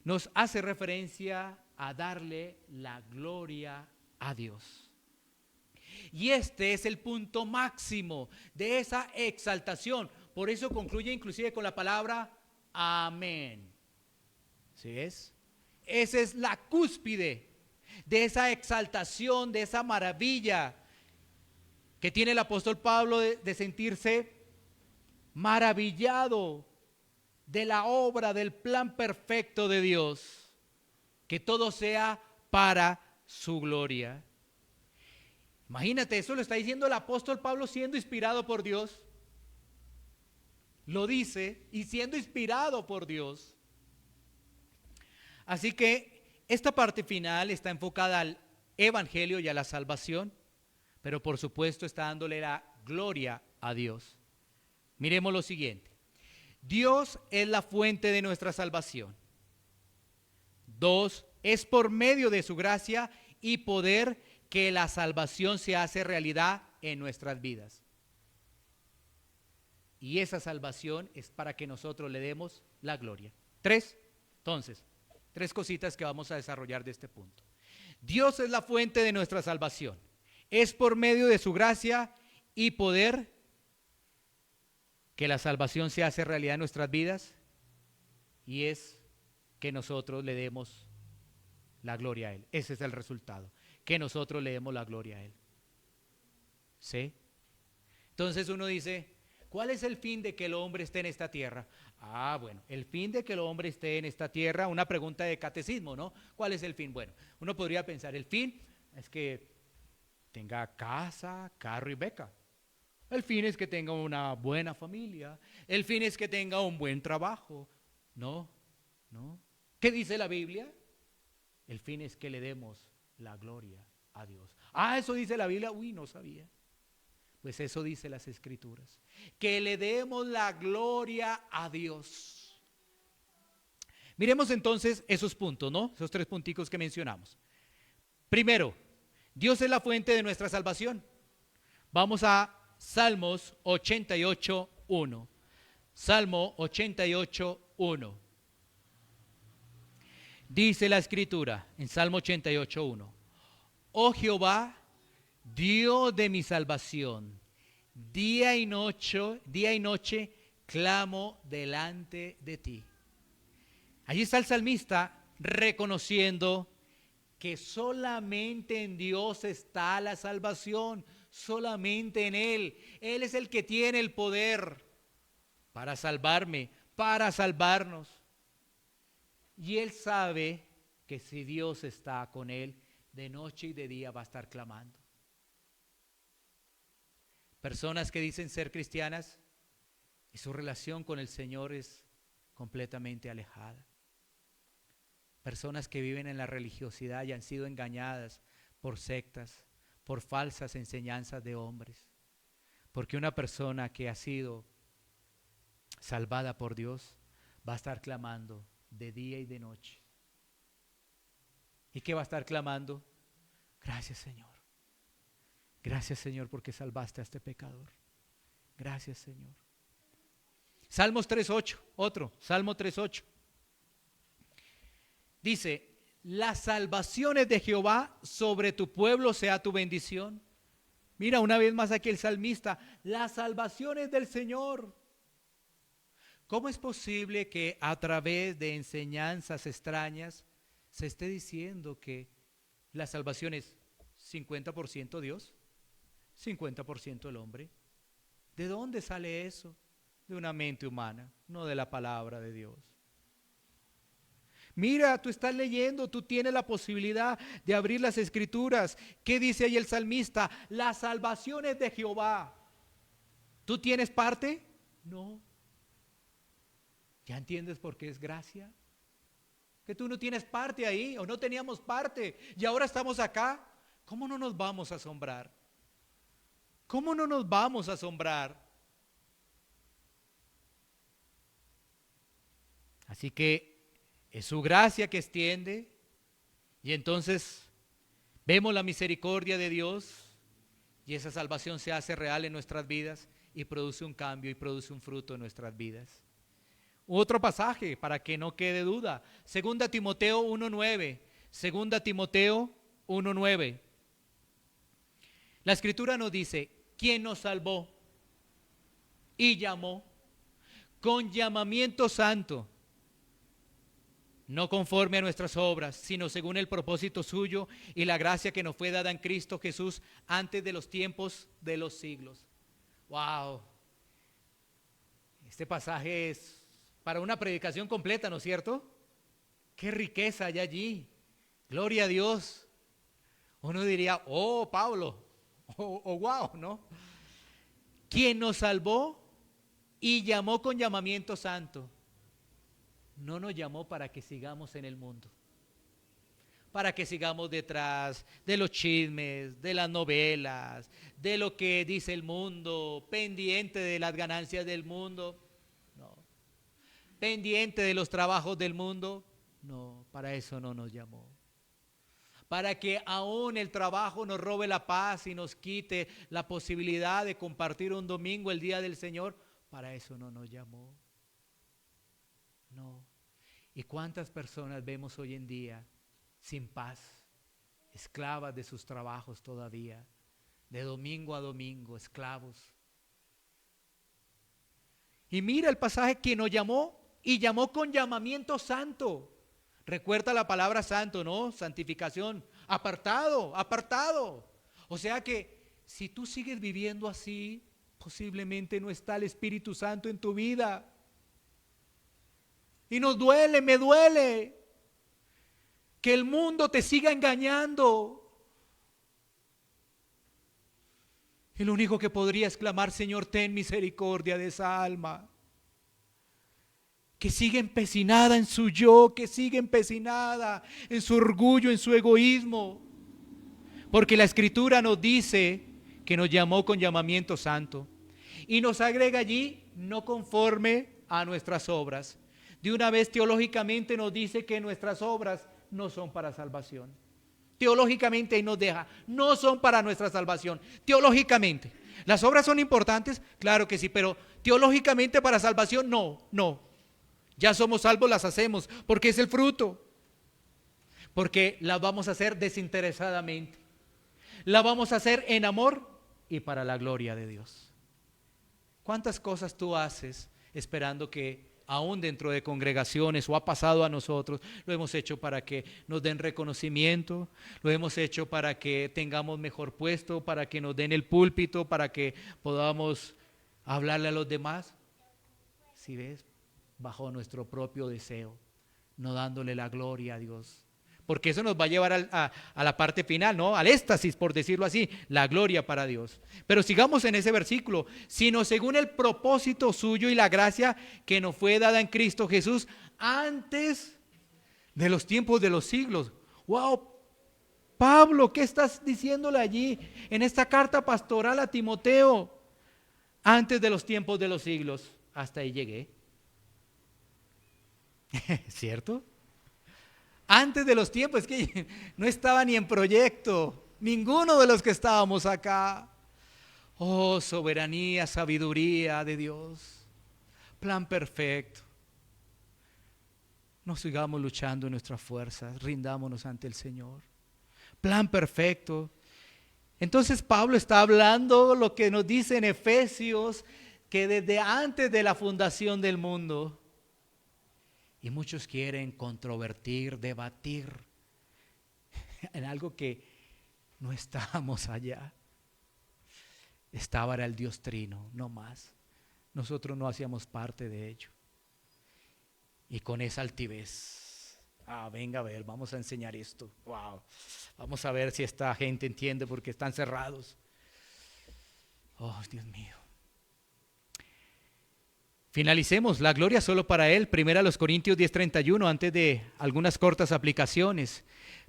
nos hace referencia a darle la gloria a Dios. Y este es el punto máximo de esa exaltación. Por eso concluye inclusive con la palabra amén. ¿Sí es? Esa es la cúspide de esa exaltación, de esa maravilla que tiene el apóstol Pablo de sentirse maravillado de la obra, del plan perfecto de Dios, que todo sea para su gloria. Imagínate, eso lo está diciendo el apóstol Pablo siendo inspirado por Dios. Lo dice y siendo inspirado por Dios. Así que esta parte final está enfocada al evangelio y a la salvación, pero por supuesto está dándole la gloria a Dios. Miremos lo siguiente. Dios es la fuente de nuestra salvación. 2, es por medio de su gracia y poder que la salvación se hace realidad en nuestras vidas. Y esa salvación es para que nosotros le demos la gloria. 3, entonces, 3 cositas que vamos a desarrollar de este punto. Dios es la fuente de nuestra salvación. Es por medio de su gracia y poder que la salvación se hace realidad en nuestras vidas, y es que nosotros le demos la gloria a Él. Ese es el resultado, que nosotros le demos la gloria a Él. ¿Sí? Entonces uno dice, ¿cuál es el fin de que el hombre esté en esta tierra? Bueno, el fin de que el hombre esté en esta tierra, una pregunta de catecismo, ¿no? ¿Cuál es el fin? Bueno, uno podría pensar, el fin es que tenga casa, carro y beca. El fin es que tenga una buena familia. El fin es que tenga un buen trabajo. No. ¿Qué dice la Biblia? El fin es que le demos la gloria a Dios. Eso dice la Biblia. No sabía. Pues eso dice las Escrituras. Que le demos la gloria a Dios. Miremos entonces esos puntos, ¿no? Esos 3 punticos que mencionamos. Primero, Dios es la fuente de nuestra salvación. Vamos a Salmos 88:1. Salmo 88:1. Dice la Escritura en Salmo 88:1. Oh Jehová, Dios de mi salvación, día y noche clamo delante de ti. Allí está el salmista reconociendo que solamente en Dios está la salvación, solamente en Él. Él es el que tiene el poder para salvarme, para salvarnos. Y Él sabe que si Dios está con Él, de noche y de día va a estar clamando. Personas que dicen ser cristianas y su relación con el Señor es completamente alejada. Personas que viven en la religiosidad y han sido engañadas por sectas, por falsas enseñanzas de hombres. Porque una persona que ha sido salvada por Dios va a estar clamando de día y de noche. ¿Y qué va a estar clamando? Gracias, Señor. Gracias, Señor, porque salvaste a este pecador. Gracias, Señor. Salmos 3:8, otro, Salmo 3:8. Dice, las salvaciones de Jehová sobre tu pueblo sea tu bendición. Mira una vez más aquí el salmista, las salvaciones del Señor. ¿Cómo es posible que a través de enseñanzas extrañas se esté diciendo que la salvación es 50% Dios, 50% el hombre? ¿De dónde sale eso? De una mente humana, no de la palabra de Dios. Mira, tú estás leyendo, tú tienes la posibilidad de abrir las Escrituras. ¿Qué dice ahí el salmista? Las salvaciones de Jehová. ¿Tú tienes parte? No. ¿Ya entiendes por qué es gracia? Que tú no tienes parte ahí, o no teníamos parte, y ahora estamos acá. ¿Cómo no nos vamos a asombrar? ¿Cómo no nos vamos a asombrar? Así que es su gracia que extiende, y entonces vemos la misericordia de Dios, y esa salvación se hace real en nuestras vidas y produce un cambio y produce un fruto en nuestras vidas. Otro pasaje para que no quede duda, 2 Timoteo 1:9, 2 Timoteo 1:9. La escritura nos dice, ¿quién nos salvó y llamó con llamamiento santo? No conforme a nuestras obras, sino según el propósito suyo y la gracia que nos fue dada en Cristo Jesús antes de los tiempos de los siglos. Wow. Este pasaje es para una predicación completa, ¿no es cierto? Qué riqueza hay allí. Gloria a Dios. Uno diría, oh, Pablo, wow, ¿no? Quien nos salvó y llamó con llamamiento santo. No nos llamó para que sigamos en el mundo, para que sigamos detrás de los chismes, de las novelas, de lo que dice el mundo, pendiente de las ganancias del mundo, no. Pendiente de los trabajos del mundo, no, para eso no nos llamó. Para que aún el trabajo nos robe la paz y nos quite la posibilidad de compartir un domingo, el día del Señor, para eso no nos llamó. No. ¿Y cuántas personas vemos hoy en día sin paz, esclavas de sus trabajos todavía, de domingo a domingo, esclavos? Y mira el pasaje que nos llamó y llamó con llamamiento santo. Recuerda la palabra santo, ¿no? Santificación, apartado, apartado. O sea que si tú sigues viviendo así, posiblemente no está el Espíritu Santo en tu vida. Y nos duele, me duele que el mundo te siga engañando. El único que podría exclamar, Señor, ten misericordia de esa alma, que sigue empecinada en su yo, que sigue empecinada en su orgullo, en su egoísmo. Porque la Escritura nos dice que nos llamó con llamamiento santo. Y nos agrega allí, no conforme a nuestras obras. De una vez teológicamente nos dice que nuestras obras no son para salvación. Teológicamente ahí nos deja, no son para nuestra salvación. Teológicamente. ¿Las obras son importantes? Claro que sí, pero teológicamente para salvación no. Ya somos salvos, las hacemos, porque es el fruto. Porque las vamos a hacer desinteresadamente. La vamos a hacer en amor y para la gloria de Dios. ¿Cuántas cosas tú haces esperando que aún dentro de congregaciones, o ha pasado a nosotros, lo hemos hecho para que nos den reconocimiento, lo hemos hecho para que tengamos mejor puesto, para que nos den el púlpito, para que podamos hablarle a los demás? ¿Sí ves? Bajo nuestro propio deseo, no dándole la gloria a Dios. Porque eso nos va a llevar a la parte final, ¿no? Al éxtasis, por decirlo así, la gloria para Dios. Pero sigamos en ese versículo. Sino según el propósito suyo y la gracia que nos fue dada en Cristo Jesús antes de los tiempos de los siglos. ¡Wow! Pablo, ¿qué estás diciéndole allí en esta carta pastoral a Timoteo? Antes de los tiempos de los siglos. Hasta ahí llegué. ¿Cierto? Antes de los tiempos, es que no estaba ni en proyecto, ninguno de los que estábamos acá. Oh, soberanía, sabiduría de Dios, plan perfecto. No sigamos luchando en nuestras fuerzas, rindámonos ante el Señor. Plan perfecto. Entonces Pablo está hablando lo que nos dice en Efesios, que desde antes de la fundación del mundo. Y muchos quieren controvertir, debatir en algo que no estábamos allá. Estaba era el Dios Trino, no más. Nosotros no hacíamos parte de ello. Y con esa altivez, venga a ver, vamos a enseñar esto. Wow. Vamos a ver si esta gente entiende porque están cerrados. Oh, Dios mío. Finalicemos, la gloria solo para Él. Primera a los Corintios 10:31, antes de algunas cortas aplicaciones.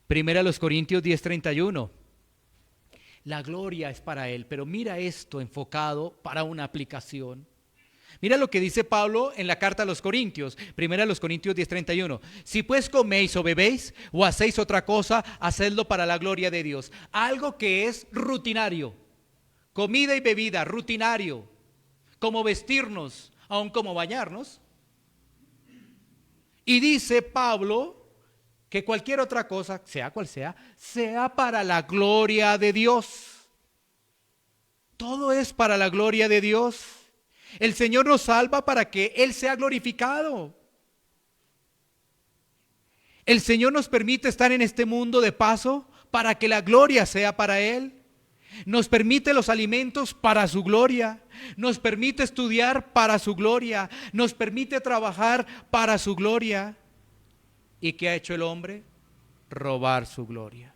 Primera a los Corintios 10:31. La gloria es para Él, pero mira esto enfocado para una aplicación. Mira lo que dice Pablo en la carta a los Corintios, primera a los Corintios 10:31. Si pues coméis o bebéis o hacéis otra cosa, hacedlo para la gloria de Dios. Algo que es rutinario, comida y bebida, rutinario, como vestirnos, aun como bañarnos. Y dice Pablo que cualquier otra cosa, sea cual sea, sea para la gloria de Dios. Todo es para la gloria de Dios. El Señor nos salva para que Él sea glorificado. El Señor nos permite estar en este mundo de paso para que la gloria sea para Él. Nos permite los alimentos para su gloria. Nos permite estudiar para su gloria. Nos permite trabajar para su gloria. ¿Y qué ha hecho el hombre? Robar su gloria.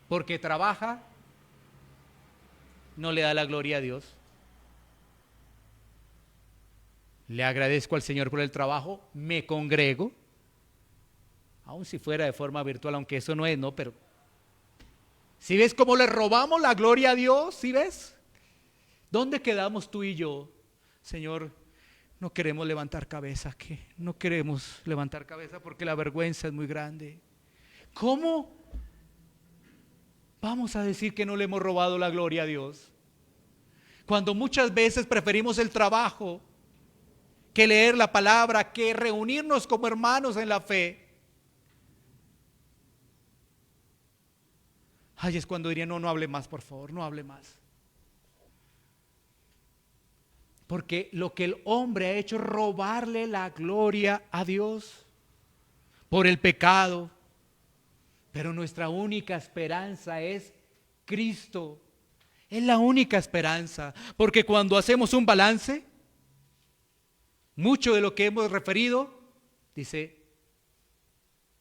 Porque trabaja, no le da la gloria a Dios. Le agradezco al Señor por el trabajo, me congrego, aun si fuera de forma virtual, aunque eso no es, ¿no? Pero, ¿sí ves cómo le robamos la gloria a Dios? ¿Sí ves? ¿Dónde quedamos tú y yo? Señor, no queremos levantar cabeza, ¿qué? No queremos levantar cabeza porque la vergüenza es muy grande. ¿Cómo vamos a decir que no le hemos robado la gloria a Dios? Cuando muchas veces preferimos el trabajo que leer la palabra, que reunirnos como hermanos en la fe. Ay, es cuando diría, no hable más, por favor, no hable más. Porque lo que el hombre ha hecho es robarle la gloria a Dios por el pecado. Pero nuestra única esperanza es Cristo. Es la única esperanza. Porque cuando hacemos un balance, mucho de lo que hemos referido, dice,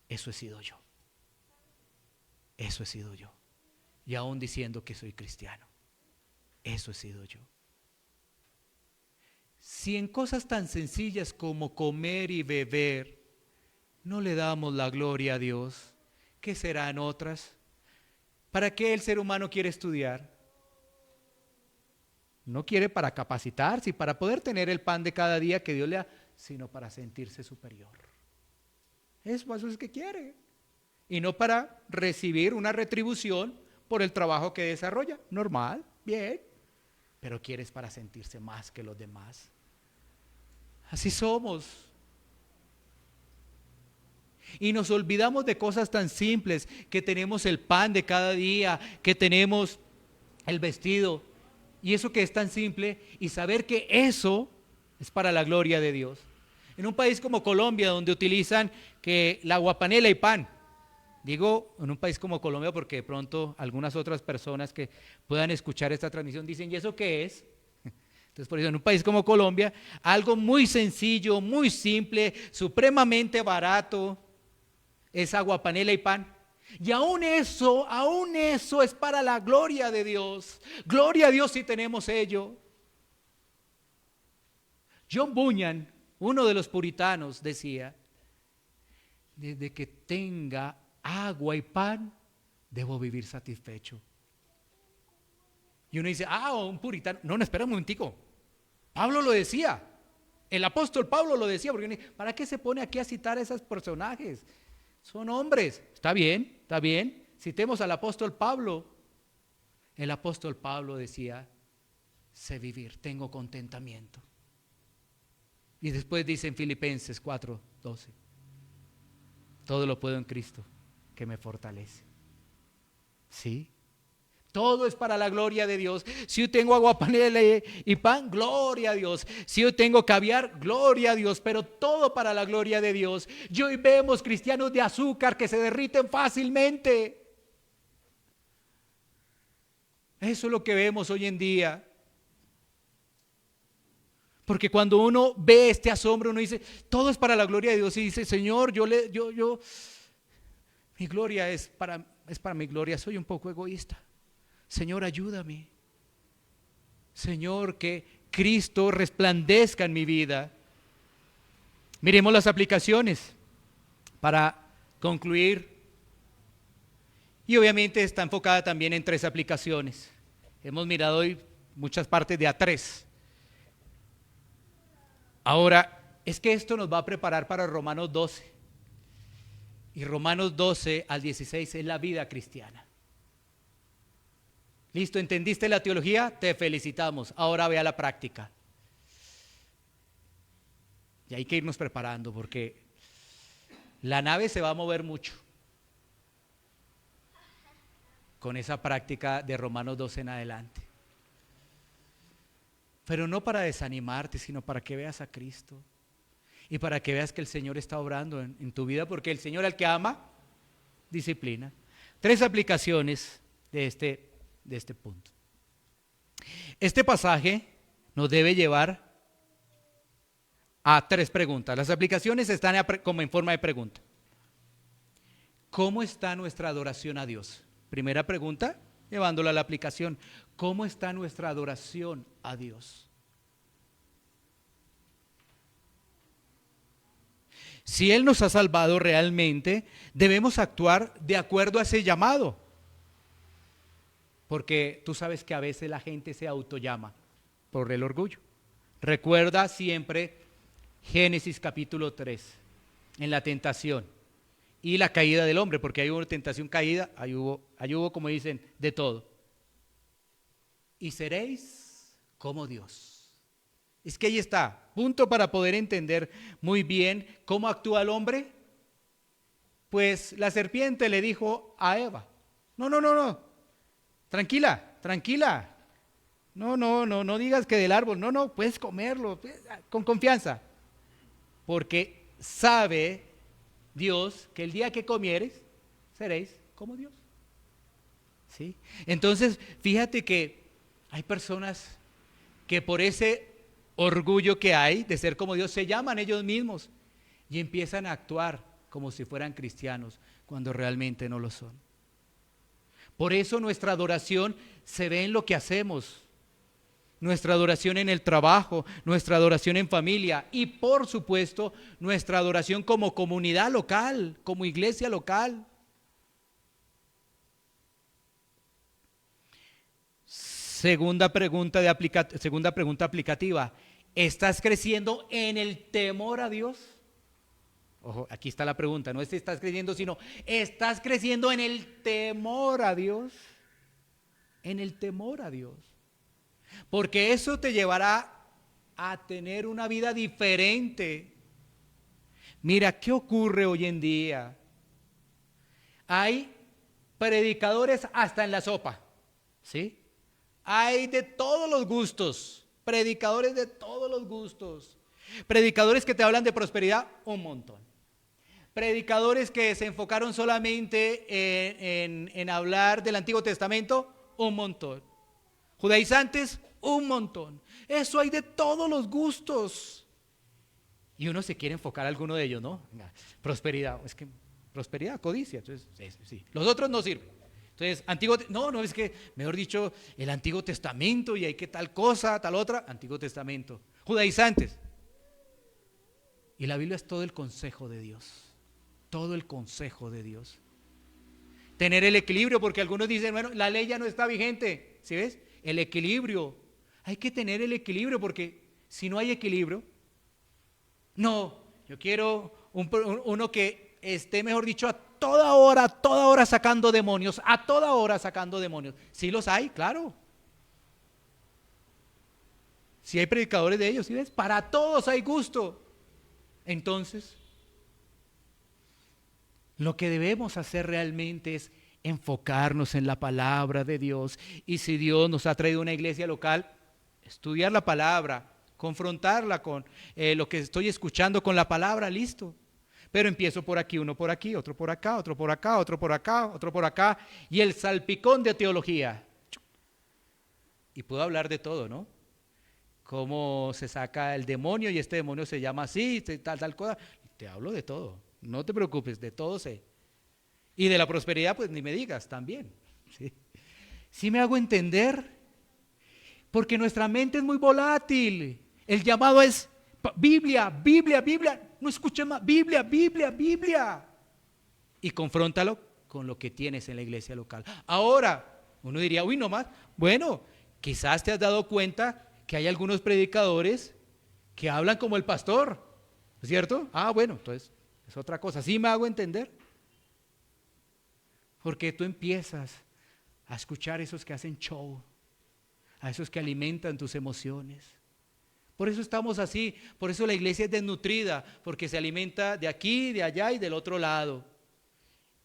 eso he sido yo. Eso he sido yo. Y aún diciendo que soy cristiano, eso he sido yo. Si en cosas tan sencillas como comer y beber no le damos la gloria a Dios, ¿qué serán otras? ¿Para qué el ser humano quiere estudiar? No quiere para capacitarse y para poder tener el pan de cada día que Dios le da, sino para sentirse superior. Eso es que quiere. Y no para recibir una retribución por el trabajo que desarrolla. Normal, bien. Pero quieres para sentirse más que los demás. Así somos. Y nos olvidamos de cosas tan simples, que tenemos el pan de cada día, que tenemos el vestido. Y eso que es tan simple, y saber que eso es para la gloria de Dios. En un país como Colombia, donde utilizan que la aguapanela y pan, digo en un país como Colombia porque de pronto algunas otras personas que puedan escuchar esta transmisión dicen, ¿y eso qué es? Entonces por eso en un país como Colombia, algo muy sencillo, muy simple, supremamente barato, es aguapanela y pan. Y aún eso es para la gloria de Dios. Gloria a Dios si tenemos ello. John Bunyan, uno de los puritanos, decía, desde que tenga agua y pan, debo vivir satisfecho. Y uno dice, un puritano. No, espera un momentico. Pablo lo decía. El apóstol Pablo lo decía. Porque ¿para qué se pone aquí a citar a esos personajes? Son hombres. Está bien, está bien. Citemos al apóstol Pablo. El apóstol Pablo decía, sé vivir, tengo contentamiento. Y después dice en Filipenses 4:12, todo lo puedo en Cristo que me fortalece. ¿Sí? Todo es para la gloria de Dios. Si yo tengo aguapanela y pan, gloria a Dios. Si yo tengo caviar, gloria a Dios. Pero todo para la gloria de Dios. Y hoy vemos cristianos de azúcar que se derriten fácilmente. Eso es lo que vemos hoy en día. Porque cuando uno ve este asombro, uno dice, todo es para la gloria de Dios. Y dice, Señor, mi gloria es para mi gloria. Soy un poco egoísta. Señor, ayúdame. Señor, que Cristo resplandezca en mi vida. Miremos las aplicaciones para concluir. Y obviamente está enfocada también en 3 aplicaciones. Hemos mirado hoy muchas partes de A3. Ahora, es que esto nos va a preparar para Romanos 12. Y Romanos 12 al 16 es la vida cristiana. ¿Listo? ¿Entendiste la teología? Te felicitamos. Ahora ve a la práctica. Y hay que irnos preparando porque la nave se va a mover mucho con esa práctica de Romanos 12 en adelante. Pero no para desanimarte, sino para que veas a Cristo y para que veas que el Señor está obrando en tu vida, porque el Señor al que ama, disciplina. 3 aplicaciones de este punto. Este pasaje nos debe llevar a 3 preguntas. Las aplicaciones están como en forma de pregunta. ¿Cómo está nuestra adoración a Dios? Primera pregunta, llevándola a la aplicación. ¿Cómo está nuestra adoración a Dios? Si Él nos ha salvado realmente, debemos actuar de acuerdo a ese llamado. Porque tú sabes que a veces la gente se autollama por el orgullo. Recuerda siempre Génesis capítulo 3, en la tentación y la caída del hombre, porque hay una tentación caída, ahí hubo, como dicen, de todo. Y seréis como Dios. Es que ahí está, punto para poder entender muy bien cómo actúa el hombre. Pues la serpiente le dijo a Eva, no, tranquila, no digas que del árbol, no, puedes comerlo, con confianza, porque sabe Dios que el día que comieres, seréis como Dios. ¿Sí? Entonces, fíjate que hay personas que por ese orgullo que hay de ser como Dios, se llaman ellos mismos y empiezan a actuar como si fueran cristianos, cuando realmente no lo son. Por eso nuestra adoración se ve en lo que hacemos. Nuestra adoración en el trabajo, nuestra adoración en familia y por supuesto nuestra adoración como comunidad local, como iglesia local. Segunda pregunta aplicativa. ¿Estás creciendo en el temor a Dios? Ojo, aquí está la pregunta, no es si estás creciendo, sino ¿estás creciendo en el temor a Dios? En el temor a Dios. Porque eso te llevará a tener una vida diferente. Mira, ¿qué ocurre hoy en día? Hay predicadores hasta en la sopa, ¿sí? Hay de todos los gustos, predicadores de todos los gustos. Predicadores que te hablan de prosperidad, un montón. Predicadores que se enfocaron solamente en hablar del Antiguo Testamento, un montón. Judaizantes, un montón. Eso hay de todos los gustos. Y uno se quiere enfocar a alguno de ellos, ¿no? Prosperidad, es que prosperidad, codicia, entonces sí. Los otros no sirven. Entonces, no, es que, mejor dicho, el Antiguo Testamento y hay que tal cosa, tal otra, Antiguo Testamento. Judaizantes. Y la Biblia es todo el consejo de Dios. Todo el consejo de Dios. Tener el equilibrio, porque algunos dicen, bueno, la ley ya no está vigente. ¿Sí ves? El equilibrio. Hay que tener el equilibrio, porque si no hay equilibrio, no, yo quiero uno que esté, mejor dicho, a toda hora sacando demonios, a toda hora sacando demonios. Sí los hay, claro. Sí hay predicadores de ellos, ¿sí ves? Para todos hay gusto. Entonces, lo que debemos hacer realmente es enfocarnos en la palabra de Dios. Y si Dios nos ha traído una iglesia local, estudiar la palabra, confrontarla con lo que estoy escuchando con la palabra, listo. Pero empiezo por aquí, uno por aquí, otro por acá, otro por acá, otro por acá, otro por acá, y el salpicón de teología. Y puedo hablar de todo, ¿no? Cómo se saca el demonio y este demonio se llama así, tal cosa. Te hablo de todo, no te preocupes, de todo sé. Y de la prosperidad, pues ni me digas también. ¿Sí? ¿Sí me hago entender? Porque nuestra mente es muy volátil. El llamado es Biblia, Biblia, Biblia. No escuches más, Biblia, Biblia, Biblia. Y confróntalo con lo que tienes en la iglesia local. Ahora, uno diría, uy, no más. Bueno, quizás te has dado cuenta que hay algunos predicadores que hablan como el pastor, ¿cierto? Bueno, entonces es otra cosa. ¿Sí me hago entender? Porque tú empiezas a escuchar a esos que hacen show, a esos que alimentan tus emociones. Por eso estamos así, por eso la iglesia es desnutrida, porque se alimenta de aquí, de allá y del otro lado.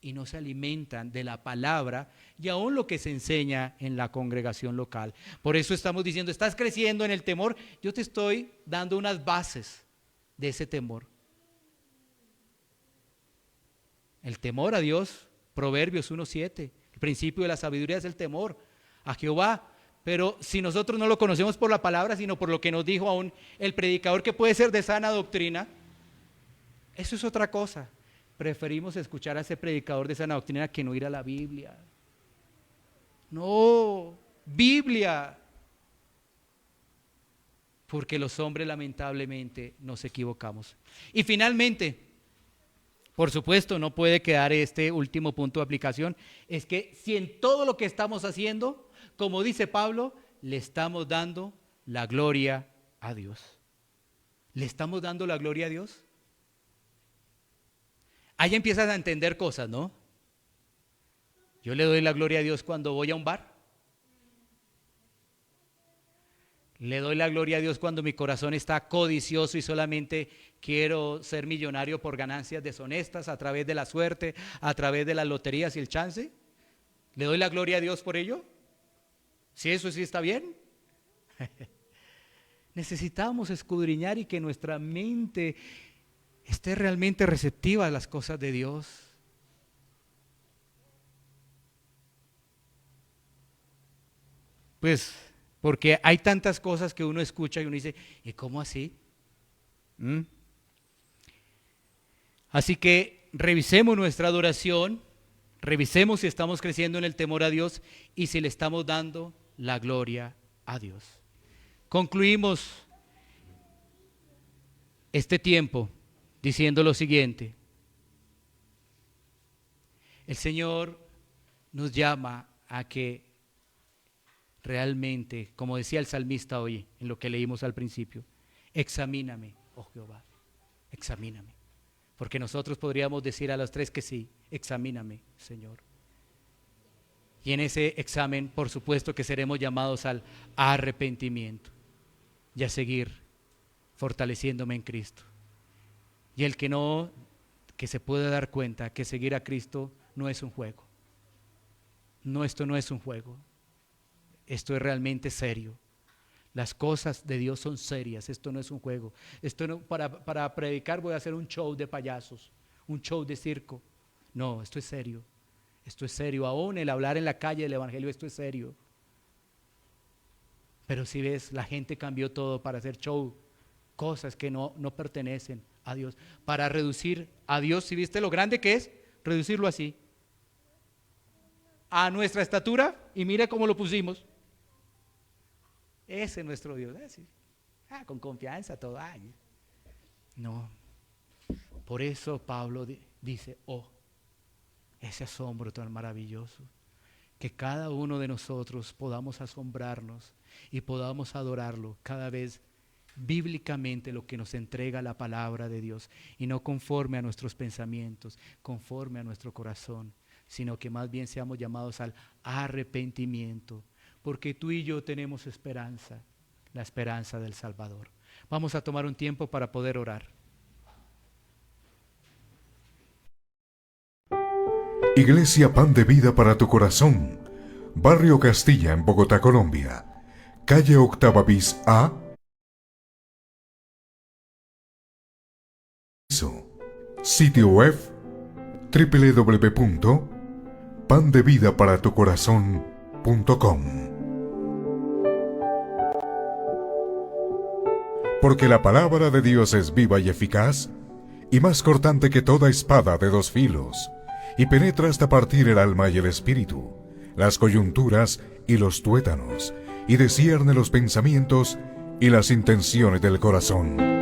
Y no se alimentan de la palabra y aún lo que se enseña en la congregación local. Por eso estamos diciendo, estás creciendo en el temor, yo te estoy dando unas bases de ese temor. El temor a Dios, Proverbios 1:7, el principio de la sabiduría es el temor a Jehová. Pero si nosotros no lo conocemos por la palabra, sino por lo que nos dijo aún el predicador, que puede ser de sana doctrina, eso es otra cosa. Preferimos escuchar a ese predicador de sana doctrina que no ir a la Biblia. No, Biblia. Porque los hombres lamentablemente nos equivocamos. Y finalmente, por supuesto, no puede quedar este último punto de aplicación, es que si en todo lo que estamos haciendo, como dice Pablo, le estamos dando la gloria a Dios. ¿Le estamos dando la gloria a Dios? Ahí empiezas a entender cosas, ¿no? Yo le doy la gloria a Dios cuando voy a un bar. Le doy la gloria a Dios cuando mi corazón está codicioso y solamente quiero ser millonario por ganancias deshonestas a través de la suerte, a través de las loterías y el chance. ¿Le doy la gloria a Dios por ello? Si eso sí está bien. Necesitamos escudriñar y que nuestra mente esté realmente receptiva a las cosas de Dios. Pues, porque hay tantas cosas que uno escucha y uno dice, ¿y cómo así? Así que revisemos nuestra adoración, revisemos si estamos creciendo en el temor a Dios y si le estamos dando la gloria a Dios. Concluimos este tiempo diciendo lo siguiente: el Señor nos llama a que realmente, como decía el salmista hoy en lo que leímos al principio, examíname, oh Jehová, examíname. Porque nosotros podríamos decir a los tres que sí, examíname, Señor. Y en ese examen, por supuesto que seremos llamados al arrepentimiento y a seguir fortaleciéndome en Cristo. Y el que no, que se pueda dar cuenta que seguir a Cristo no es un juego. No, esto no es un juego. Esto es realmente serio. Las cosas de Dios son serias. Esto no es un juego. Esto no, para predicar voy a hacer un show de payasos, un show de circo. No, esto es serio. Esto es serio. Aún el hablar en la calle del evangelio, esto es serio. Pero si ves, la gente cambió todo para hacer show, cosas que no pertenecen a Dios, para reducir a Dios. Si viste lo grande que es, reducirlo así, a nuestra estatura, y mira cómo lo pusimos. Ese es nuestro Dios. Con confianza todo. No. Por eso Pablo dice, ese asombro tan maravilloso, que cada uno de nosotros podamos asombrarnos y podamos adorarlo cada vez bíblicamente, lo que nos entrega la palabra de Dios, y no conforme a nuestros pensamientos, conforme a nuestro corazón, sino que más bien seamos llamados al arrepentimiento, porque tú y yo tenemos esperanza, la esperanza del Salvador. Vamos a tomar un tiempo para poder orar. Iglesia Pan de Vida para tu Corazón, Barrio Castilla, en Bogotá, Colombia. Calle Octava bis A. Sitio web www.pandevidaparatucorazon.com. Porque la palabra de Dios es viva y eficaz, y más cortante que toda espada de dos filos, y penetra hasta partir el alma y el espíritu, las coyunturas y los tuétanos, y discierne los pensamientos y las intenciones del corazón.